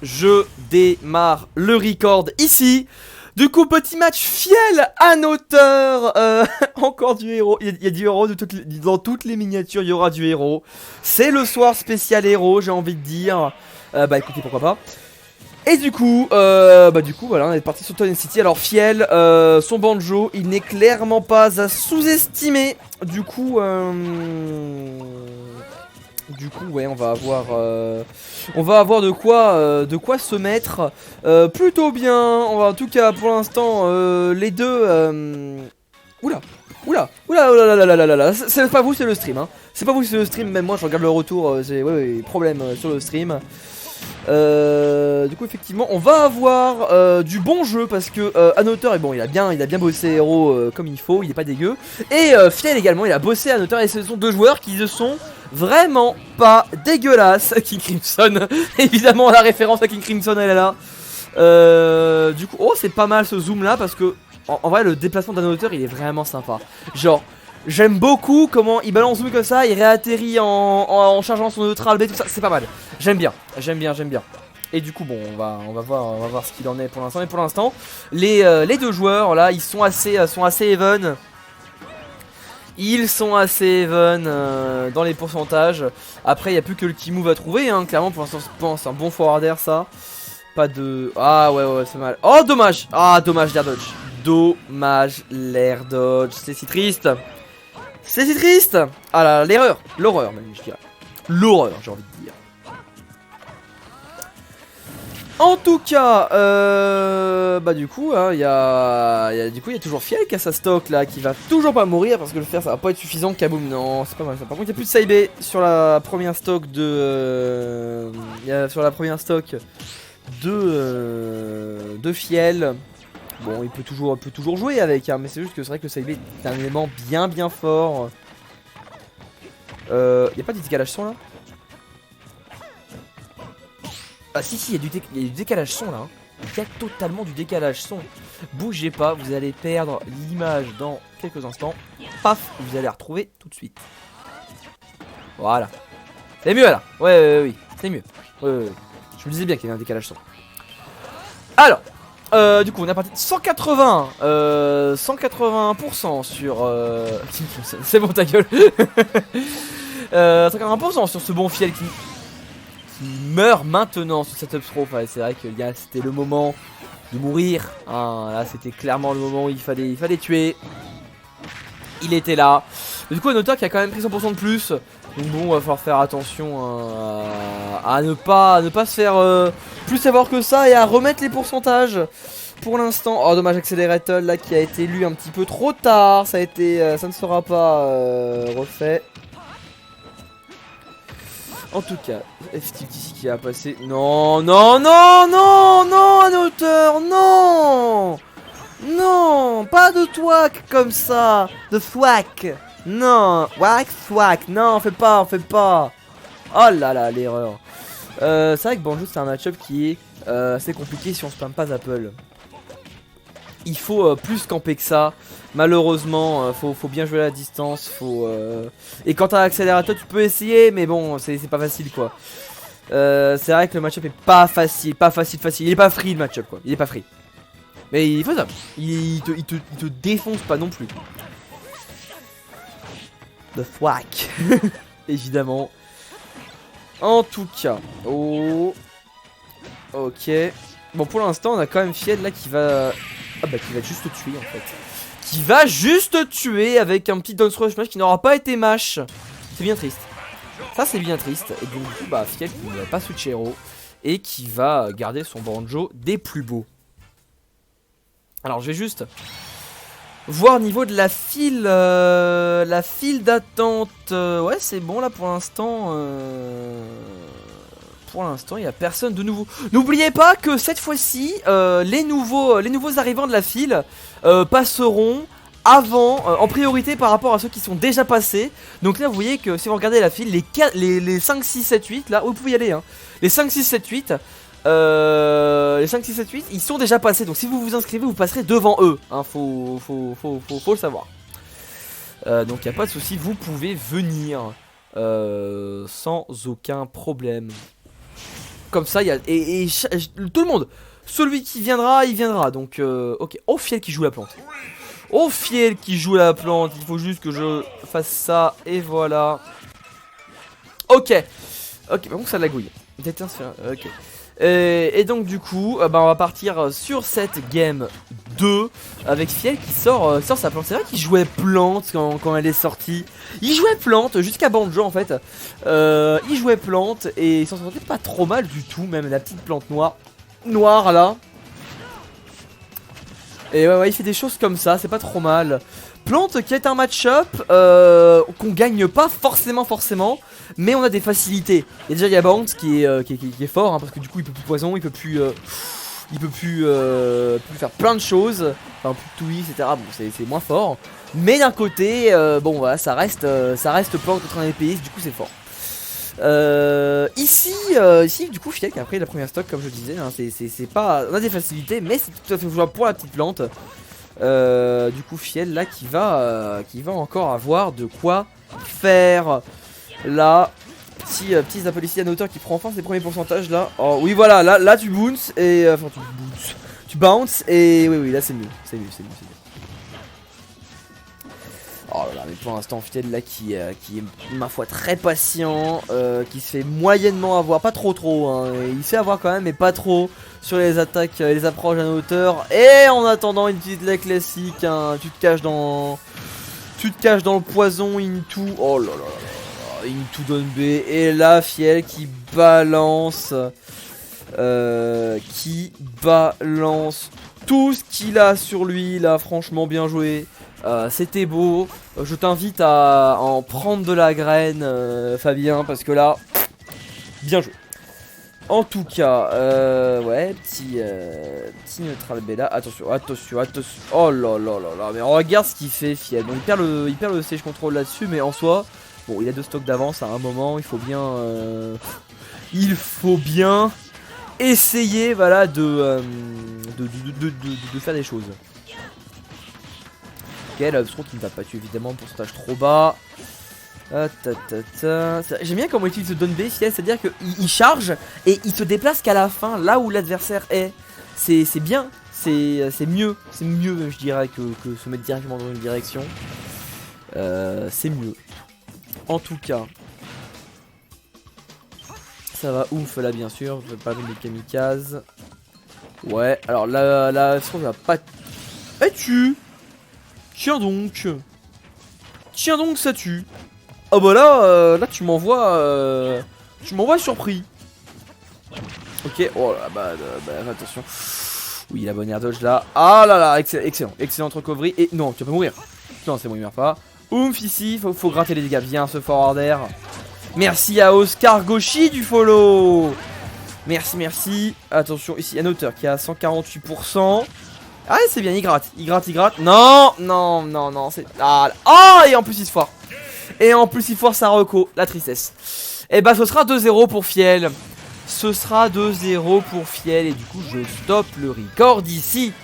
je démarre le record ici. Du coup, petit match fiel à hauteur. Encore du héros. Il y a du héros dans toutes les miniatures. Il y aura du héros. C'est le soir spécial héros, j'ai envie de dire. Bah écoutez, pourquoi pas. Et du coup, voilà, on est parti sur Town City. Alors Fiel, son banjo, il n'est clairement pas à sous-estimer. Du coup, ouais, on va avoir de quoi se mettre plutôt bien. En tout cas, pour l'instant, les deux. Oula, oula, c'est pas vous, c'est le stream. Hein. C'est pas vous, c'est le stream. Même moi, je regarde le retour. J'ai problème sur le stream. Du coup effectivement on va avoir du bon jeu parce que Anoteur est bon, il a bien bossé héros comme il faut, il est pas dégueu. Et Fiel également, il a bossé Anoteur et ce sont deux joueurs qui ne sont vraiment pas dégueulasses. King Crimson, évidemment la référence à King Crimson elle est là. Du coup, oh c'est pas mal ce zoom là parce que en vrai le déplacement d'Anoteur il est vraiment sympa. Genre j'aime beaucoup comment il balance zoom comme ça, il réatterrit en chargeant son neutral B, tout ça, c'est pas mal. J'aime bien. Et du coup bon on va voir ce qu'il en est pour l'instant. Et pour l'instant les deux joueurs là ils sont assez even. Ils sont assez even dans les pourcentages. Après il n'y a plus que le Kimou à trouver hein. Clairement pour l'instant c'est un bon forwarder ça. Pas de... Ah ouais c'est mal. Oh dommage. Ah dommage l'air dodge. Dommage l'air dodge. C'est si triste. C'est si triste. Ah là, l'erreur. L'horreur même je dirais. L'horreur j'ai envie de dire. En tout cas, bah du coup, hein, il y a toujours Fiel qui a sa stock là, qui va toujours pas mourir parce que le fer ça va pas être suffisant. Kaboom, non, c'est pas mal ça. Par contre, il y a plus de Saibé sur la première stock de, de Fiel. Bon, il peut toujours jouer avec, hein, mais c'est juste que c'est vrai que le Saibé est un élément bien fort. Y a pas de décalage son là? Ah si il y a du décalage son là. Il y a totalement du décalage son. Bougez pas, vous allez perdre l'image dans quelques instants. Paf, vous allez la retrouver tout de suite. Voilà. C'est mieux là. Oui, c'est mieux. Ouais. Je me disais bien qu'il y avait un décalage son. Alors, du coup on est parti de 180% sur... C'est bon ta gueule. 180% sur ce bon Fiel qui meurt maintenant sur cette upthrow. Enfin, c'est vrai que c'était le moment de mourir hein. Là c'était clairement le moment où il fallait tuer. Il était là. Mais du coup Anoteur qui a quand même pris 100% de plus. Donc bon on va falloir faire attention hein, à ne pas se faire plus savoir que ça et à remettre les pourcentages. Pour l'instant, oh dommage Accelerator là qui a été lu un petit peu trop tard. Ça ne sera pas refait. En tout cas, FTTC qui a passé. Non, Anoteur, non. Non, pas de thwack comme ça. De thwack. Non, thwack, non, fais pas. Oh là là, l'erreur. C'est vrai que Banjo c'est un match-up qui est assez compliqué si on spam pas Apple. Il faut plus camper que ça. Malheureusement, faut bien jouer à la distance. Et quand t'as accélérateur, tu peux essayer, mais bon, c'est pas facile quoi. C'est vrai que le match-up est pas facile. Il est pas free le match-up quoi. Il est pas free. Mais il faut ça. Il te défonce pas non plus. The thwack. Évidemment. En tout cas. Oh. Ok. Bon, pour l'instant, on a quand même Fiel là qui va. Ah bah qui va juste tuer en fait. Qui va juste tuer avec un petit down rush match qui n'aura pas été mash. C'est bien triste. Ça c'est bien triste. Et donc du coup bah Fiel qui ne va pas switch héros. Et qui va garder son banjo des plus beaux. Alors je vais juste voir au niveau de la file. La file d'attente. Ouais c'est bon là pour l'instant. Pour l'instant, il n'y a personne de nouveau. N'oubliez pas que cette fois-ci, les nouveaux arrivants de la file passeront avant, en priorité par rapport à ceux qui sont déjà passés. Donc là, vous voyez que si vous regardez la file, les 5, 6, 7, 8, là, vous pouvez y aller. Hein. Les 5, 6, 7, 8, ils sont déjà passés. Donc si vous vous inscrivez, vous passerez devant eux. Hein, faut le savoir. Donc il n'y a pas de souci, vous pouvez venir sans aucun problème. Comme ça, il y a... tout le monde. Celui qui viendra, il viendra. Donc, ok. Oh, Fiel qui joue la plante. Oh, Fiel qui joue la plante. Il faut juste que je fasse ça. Et voilà. Ok. Ok, bon, ça lagouille. Ok. Et donc du coup, bah, on va partir sur cette game 2 avec Fiel qui sort sa plante. C'est vrai qu'il jouait plante quand elle est sortie. Il jouait plante jusqu'à Banjo en fait. Il jouait plante et il s'en sortait pas trop mal du tout. Même la petite plante noire là. Et ouais, il fait des choses comme ça, c'est pas trop mal. Plante qui est un match-up qu'on gagne pas forcément, mais on a des facilités. Et déjà il y a Bounce qui est fort hein, parce que du coup il peut plus poison, il peut plus faire plein de choses, enfin plus tout etc. Bon c'est moins fort. Mais d'un côté bon voilà ça reste Plante contre un épéiste, du coup c'est fort. Ici du coup Fiel qui a pris la première stock comme je disais hein, c'est pas, on a des facilités mais c'est tout à fait jouable pour la petite plante. Du coup Fiel là qui va encore avoir de quoi faire. Là petits appels ici à hauteur qui prend enfin ses premiers pourcentages là. Oh oui voilà là tu bounce et enfin tu bounce et oui là c'est mieux. Oh là là, mais pour l'instant Fiel là qui est ma foi très patient, qui se fait moyennement avoir, pas trop hein, il se fait avoir quand même mais pas trop sur les attaques, les approches à hauteur. Et en attendant une petite leg classique, hein, tu te caches dans le poison into, oh là là, into Don B. Et là Fiel qui balance tout ce qu'il a sur lui là, franchement bien joué. C'était beau, je t'invite à en prendre de la graine Fabien parce que là, bien joué. En tout cas, ouais, petit neutral Bella, attention, oh là là là là, mais regarde ce qu'il fait Fiel, bon, il perd le siege control là-dessus, mais en soi, bon il a 2 stocks d'avance à un moment, il faut bien essayer voilà de faire des choses. Ok, là Obstro qui ne va pas tuer évidemment, pourcentage trop bas. J'aime bien comment il utilise le Don B Fiel, c'est-à-dire qu'il charge et il se déplace qu'à la fin, là où l'adversaire est. C'est bien, c'est mieux je dirais que se mettre directement dans une direction. C'est mieux. En tout cas, ça va ouf là bien sûr, je vais pas donner de kamikaze. Ouais, alors là, je va pas... Eh tue. Tiens donc ça tue. Ah bah là tu m'envoies surpris. Ok, oh là bah attention. Oui la bonne air dodge là. Ah là là, excellent recovery. Et non, tu vas mourir. Non c'est bon il meurt pas. Oomph ici, faut gratter les dégâts. Viens ce forwarder. Merci à Oscar Gauchy du follow. Merci. Attention ici il y a un auteur qui a 148%. Ah c'est bien, il gratte. Non, c'est... Ah, et en plus il se foire. Sa reco, la tristesse. Et bah ce sera 2-0 pour Fiel. Et du coup je stoppe le record ici.